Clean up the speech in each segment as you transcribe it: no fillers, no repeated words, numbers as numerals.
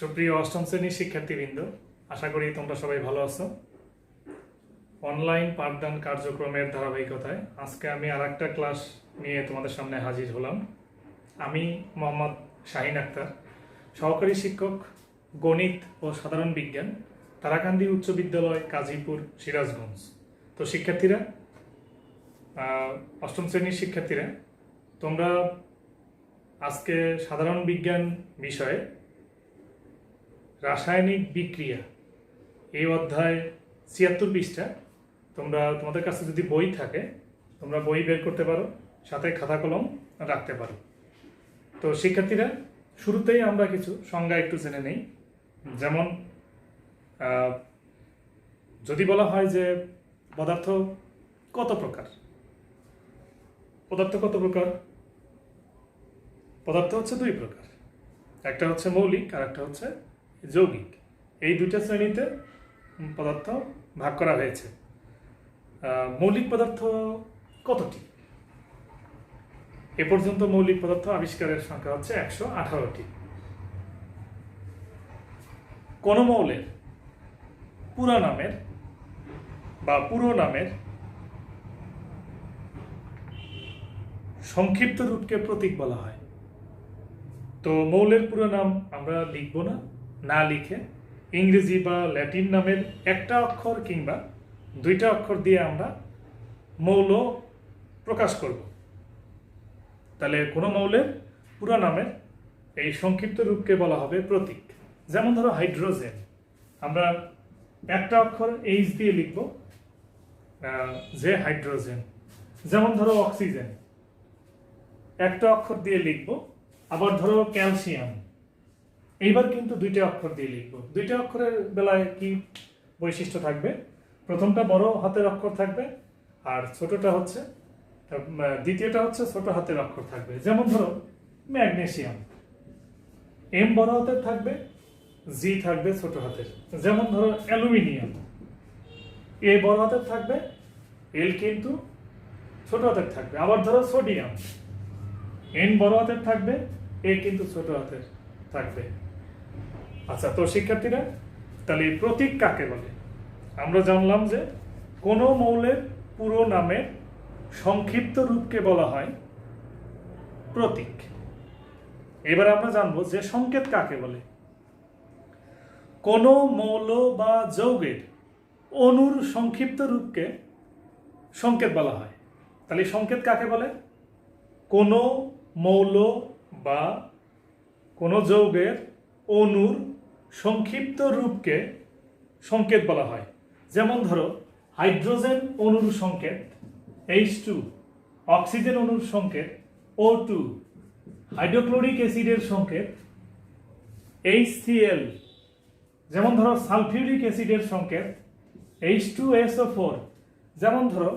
সুপ্রিয় অষ্টম শ্রেণীর শিক্ষার্থীবৃন্দ, আশা করি তোমরা সবাই ভালো আছো। অনলাইন পাঠদান কার্যক্রমের ধারাবাহিকতায় আজকে আমি আরেকটা ক্লাস নিয়ে তোমাদের সামনে হাজির হলাম। আমি মোহাম্মদ শাহিন আক্তার, সহকারী শিক্ষক, গণিত ও সাধারণ বিজ্ঞান, তারাকান্দি উচ্চ বিদ্যালয়, গাজীপুর, সিরাজগঞ্জ। তো শিক্ষার্থীরা, অষ্টম শ্রেণীর শিক্ষার্থীরা, তোমরা আজকে সাধারণ বিজ্ঞান বিষয়ে রাসায়নিক বিক্রিয়া এই অধ্যায় ৭৬ পৃষ্ঠা, তোমাদের কাছে যদি বই থাকে তোমরা বই বের করতে পারো, সাথে খাতা কলম রাখতে পারো। তো শিক্ষার্থীরা, শুরুতেই আমরা কিছু সংজ্ঞা একটু জেনে নেই। যেমন যদি বলা হয় যে পদার্থ কত প্রকার, পদার্থ হচ্ছে দুই প্রকার, একটা হচ্ছে মৌলিক আর একটা হচ্ছে যৌগিক। এই দুইটা শ্রেণীতে পদার্থ ভাগ করা হয়েছে। মৌলিক পদার্থ কতটি? এ পর্যন্ত মৌলিক পদার্থ আবিষ্কারের সংখ্যা হচ্ছে ১১৮টি। কোন মৌলের পুরো নামের সংক্ষিপ্ত রূপকে প্রতীক বলা হয়। তো মৌলের পুরো নাম আমরা লিখব না লিখে ইংরেজি বা ল্যাটিন নামের একটা অক্ষর কিংবা দুইটা অক্ষর দিয়ে আমরা মৌল প্রকাশ করব। তাহলে কোনো মৌলের পুরো নামের এই সংক্ষিপ্ত রূপকে বলা হবে প্রতীক। যেমন ধরো হাইড্রোজেন, আমরা একটা অক্ষর এইচ দিয়ে লিখব যে হাইড্রোজেন। যেমন ধরো অক্সিজেন, একটা অক্ষর দিয়ে লিখব। আবার ধরো ক্যালসিয়াম, এইবার কিন্তু দুইটা অক্ষর দিয়ে লিখব। দুইটা অক্ষরের বেলায় কি বৈশিষ্ট্য থাকবে? প্রথমটা বড় হাতের অক্ষর থাকবে আর দ্বিতীয়টা হচ্ছে ছোট হাতের অক্ষর থাকবে। যেমন ধরো ম্যাগনেসিয়াম, এম বড় হাতের থাকবে, জি থাকবে ছোট হাতের। যেমন ধরো অ্যালুমিনিয়াম, এ বড় হাতের থাকবে, এল কিন্তু ছোট হাতের থাকবে। আবার ধরো সোডিয়াম, এন বড় হাতের থাকবে, এ কিন্তু ছোট হাতের থাকবে। আচ্ছা, তো শিক্ষার্থীরা, তাহলে প্রতীক কাকে বলে? আমরা জানলাম যে কোনো মৌলের পুরো নামের সংক্ষিপ্ত রূপকে বলা হয় প্রতীক। এবার আমরা জানবো যে সংকেত কাকে বলে। কোনো মৌল বা যৌগের অণুর সংক্ষিপ্ত রূপকে সংকেত বলা হয়। তাহলে সংকেত কাকে বলে? কোনো মৌল বা কোনো যৌগের অণুর সংক্ষিপ্ত রূপকে সংকেত বলা হয়। যেমন ধরো হাইড্রোজেন অণুর সংকেত H2, অক্সিজেন অণুর সংকেত O2, হাইড্রোক্লোরিক অ্যাসিডের সংকেত HCl। যেমন ধরো সালফিউরিক অ্যাসিডের সংকেত H2SO4। যেমন ধরো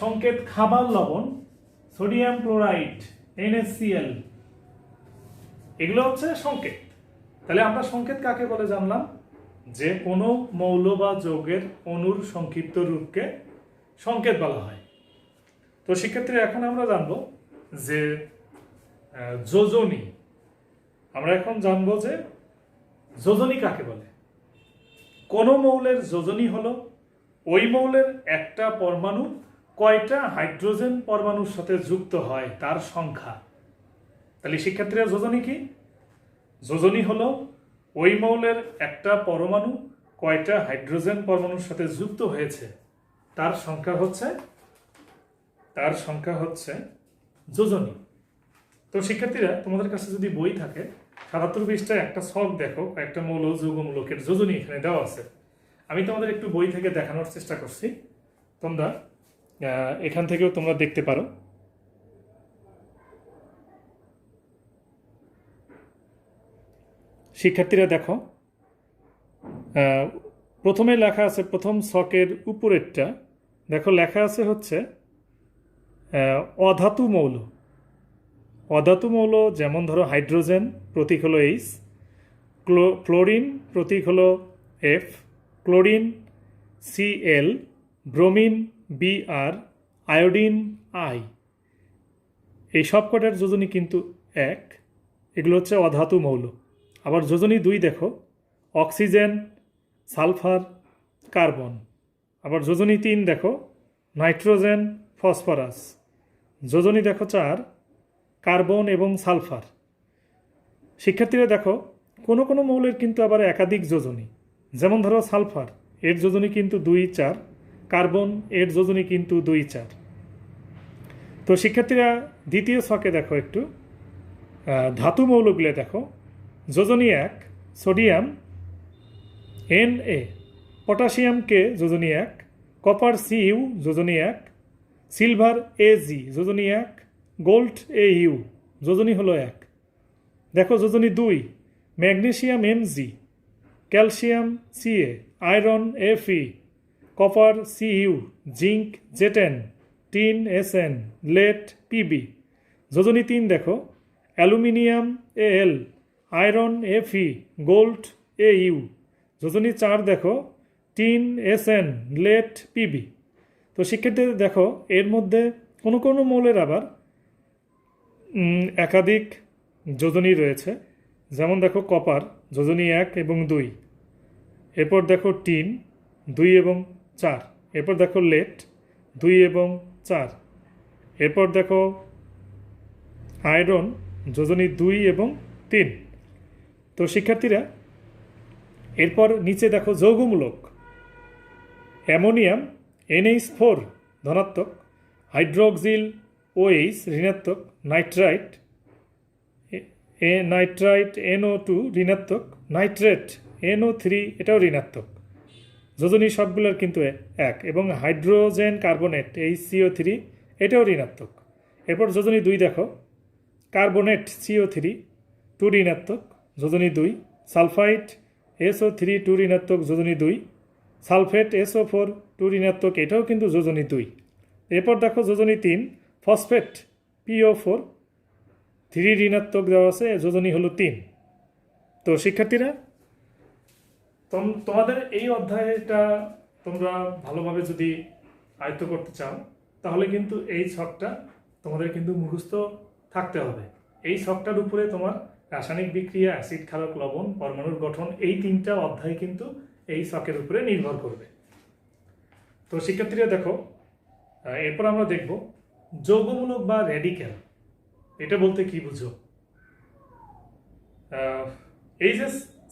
সংকেত খাবার লবণ সোডিয়াম ক্লোরাইড NaCl। এগুলো হচ্ছে সংকেত। তাহলে আমরা সংকেত কাকে বলে জানলাম? যে কোনো মৌল বা যৌগের অণুর সংক্ষিপ্ত রূপকে সংকেত বলা হয়। তো শিক্ষার্থীরা, এখন আমরা জানবো যে যোজনী। আমরা এখন জানবো যে যোজনী কাকে বলে। কোনো মৌলের যোজনী হলো ওই মৌলের একটা পরমাণু কয়টা হাইড্রোজেন পরমাণুর সাথে যুক্ত হয় তার সংখ্যা। তাহলে শিক্ষার্থীরা, যোজনী কি? যোজনী হলো ওই মৌলের একটা পরমাণু কয়টা হাইড্রোজেন পরমাণুর সাথে যুক্ত হয়েছে তার সংখ্যা হচ্ছে যোজনী। তো শিক্ষার্থীরা, তোমাদের কাছে যদি বই থাকে ৭৭ পৃষ্ঠায় একটা ছক দেখো, একটা মৌল যৌগমূলকের যোজনী এখানে দেওয়া আছে। আমি তোমাদের একটু বই থেকে দেখানোর চেষ্টা করছি, তোমরা এখান থেকেও তোমরা দেখতে পারো। শিক্ষার্থীরা দেখো, প্রথমে লেখা আছে, প্রথম ছকের উপরেরটা দেখো, লেখা আছে হচ্ছে অধাতু মৌল। অধাতু মৌল যেমন ধরো হাইড্রোজেন, প্রতীক হলো H, ক্লোরিন প্রতীক হলো F, chlorine Cl, bromine Br, iodine I। এই সবকটার যোজনী কিন্তু এক। এগুলো হচ্ছে অধাতু মৌল। আবার যোজনী 2 দেখো অক্সিজেন, সালফার, কার্বন। আবার যোজনী 3 দেখো নাইট্রোজেন, ফসফরাস। যোজনী দেখো 4 কার্বন এবং সালফার। শিক্ষার্থীরা দেখো কোনো কোনো মৌলের কিন্তু আবার একাধিক যোজনী, যেমন ধরো সালফার, এর যোজনী কিন্তু 2-4, কার্বন এর যোজনী কিন্তু 2-4। তো শিক্ষার্থীরা দ্বিতীয় ছকে দেখো একটু ধাতু মৌলগুলো দেখো। যোজনী 1 সোডিয়াম Na, পটাশিয়াম K যোজনী 1, কপার Cu যোজনী 1, সিলভার Ag যোজনী 1, গোল্ড Au যোজনী হলো 1। দেখো যোজনী 2 magnesium Mg, calcium Ca, iron Fe, copper Cu, zinc Zn, tin Sn, lead Pb। যোজনী 3 দেখো aluminium Al, iron Fe, gold Au। যোজনী 4 দেখো টিন Sn, লেড Pb। তো শিক্ষার্থীদের দেখো এর মধ্যে কোনো কোনো মৌলের আবার একাধিক যোজনী রয়েছে, যেমন দেখো কপার যোজনী 1 এবং 2, এরপর দেখো টিন 2 এবং 4, এরপর দেখো লেড 2 এবং 4, এরপর দেখো আয়রন যোজনী 2 এবং 3। তো শিক্ষার্থীরা এরপর নিচে দেখো যৌগমূলক অ্যামোনিয়াম NH4 ধনাত্মক, হাইড্রোক্সিল OH ঋণাত্মক, নাইট্রাইট NO2 ঋণাত্মক, নাইট্রেট NO3 এটাও ঋণাত্মক। যোজনী সবগুলোর কিন্তু 1 এবং হাইড্রোজেন কার্বনেট HCO3 এটাও ঋণাত্মক। এরপর যোজনী 2 দেখো কার্বনেট CO3 2 ঋণাত্মক, যোজনী 2, সালফাইড SO3 2 ঋণাত্মক, যোজনী 2, সালফেট SO4 2 ঋণাত্মক, এটাও কিন্তু যোজনী 2। এরপর দেখো যোজনী 3 ফসফেট PO4 3 ঋণাত্মক দেওয়া আছে, যোজনী হলো 3। তো শিক্ষার্থীরা তোমাদের এই অধ্যায়টা তোমরা ভালোভাবে যদি আয়ত্ত করতে চাও তাহলে কিন্তু এই ছকটা তোমাদের কিন্তু মুখস্থ থাকতে হবে। এই ছকটার উপরে তোমার রাসায়নিক বিক্রিয়া, অ্যাসিড, ক্ষারক, লবণ, পরমাণুর গঠন, এই 3টা অধ্যায় কিন্তু এই ছকের উপরে নির্ভর করবে। তো শিক্ষার্থীরা দেখো এরপর আমরা দেখব যৌগমূলক বা র্যাডিক্যাল। এটা বলতে কি বুঝো? এই যে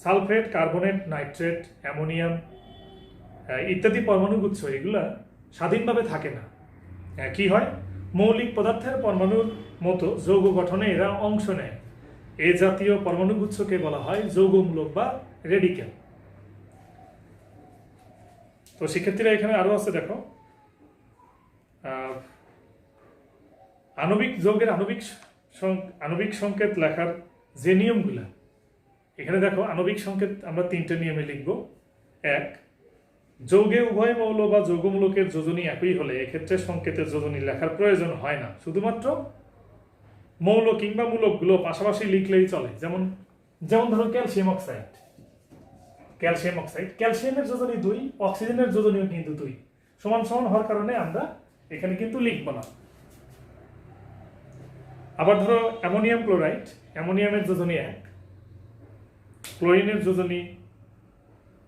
সালফেট, কার্বনেট, নাইট্রেট, অ্যামোনিয়াম ইত্যাদি পরমাণুগুচ্ছ এগুলা স্বাধীনভাবে থাকে না। কি হয়, মৌলিক পদার্থের পরমাণুর মতো যৌগ গঠনে এরা অংশ নেয়। এ জাতীয় পরমাণুগুচ্ছকে বলা হয় যৌগমূলক বা রেডিক্যাল। তো শিক্ষার্থীরা এখানে আরো আছে দেখো আণবিক যৌগের আণবিক সংকেত লেখার যে নিয়মগুলা, এখানে দেখো আণবিক সংকেত আমরা 3টে নিয়মে লিখব। 1, যৌগে উভয় মৌল বা যৌগমূলকের যোজনী একই হলে এক্ষেত্রে সংকেতের যোজনী লেখার প্রয়োজন হয় না, শুধুমাত্র মৌল কিংবা মূলকগুলো পাশাপাশি লিখলেই চলে। যেমন ধরো ক্যালসিয়াম অক্সাইড, ক্যালসিয়ামের যোজনী 2, অক্সিজেনের যোজনীও কিন্তু 2, সমান সমান হওয়ার কারণে আমরা এখানে কিন্তু লিখব না। আবার ধরো অ্যামোনিয়াম ক্লোরাইড, অ্যামোনিয়ামের যোজনী 1, ক্লোরিনের যোজনী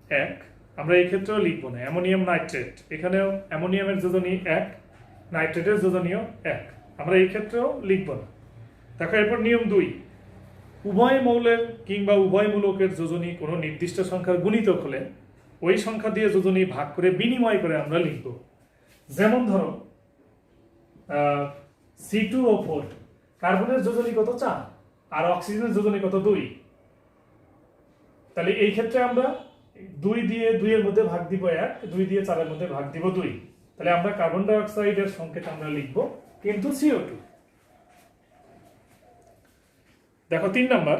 1, আমরা এই ক্ষেত্রেও লিখব না। অ্যামোনিয়াম নাইট্রেট, এখানেও অ্যামোনিয়ামের যোজনী 1, নাইট্রেটের যোজনীও 1, আমরা এই ক্ষেত্রেও লিখব না। দেখো এরপর নিয়ম 2, উভয় মৌলের কিংবা উভয় মূলকের যোজনী কোনো নির্দিষ্ট সংখ্যার গুণিতক হলে ওই সংখ্যা দিয়ে যোজনী ভাগ করে বিনিময় করে আমরা লিখব। যেমন ধরো C2O4, কার্বনের যোজনী কত 4 আর অক্সিজেনের যোজনী কত 2, তাহলে এই ক্ষেত্রে আমরা 2 দিয়ে 2 এর মধ্যে ভাগ দিব 1, 2 দিয়ে 4 এর মধ্যে ভাগ দিব 2, তাহলে আমরা কার্বন ডাই অক্সাইডের সংকেত আমরা লিখব কিন্তু CO2। দেখো 3 নাম্বার,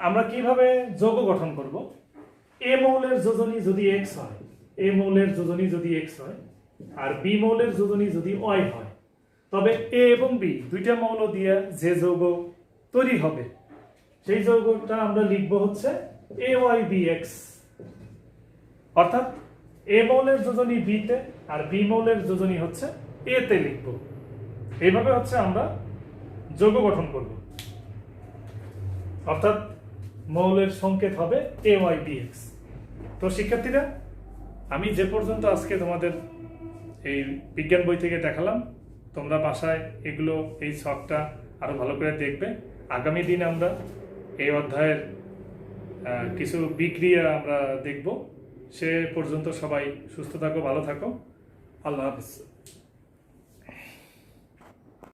আমরা কিভাবে যৌগ গঠন করব। এ মৌলের যোজনী যদি X হয়, এ মৌলের যোজনী যদি X হয় আর বি মৌলের যোজনী যদি Y হয়, তবে এ এবং বি দুইটা মৌল দিয়ে যে যৌগ তৈরি হবে সেই যৌগটা আমরা লিখব হচ্ছে AYBX, অর্থাৎ এ মৌলের যোজনী বি তে আর বি মৌলের যোজনী হচ্ছে এ তে লিখব। এইভাবে হচ্ছে আমরা যৌগ গঠন করবে, অর্থাৎ মৌলের সংকেত হবে AYBX। তো শিক্ষার্থীরা, আমি যে পর্যন্ত আজকে তোমাদের এই বিজ্ঞান বই থেকে দেখালাম, তোমরা বাসায় এগুলো এই ছকটা আরো ভালো করে দেখবে। আগামী দিন আমরা এই অধ্যায়ের কিছু বিক্রিয়া আমরা দেখব। সে পর্যন্ত সবাই সুস্থ থাকো, ভালো থাকো, আল্লাহ হাফিজ।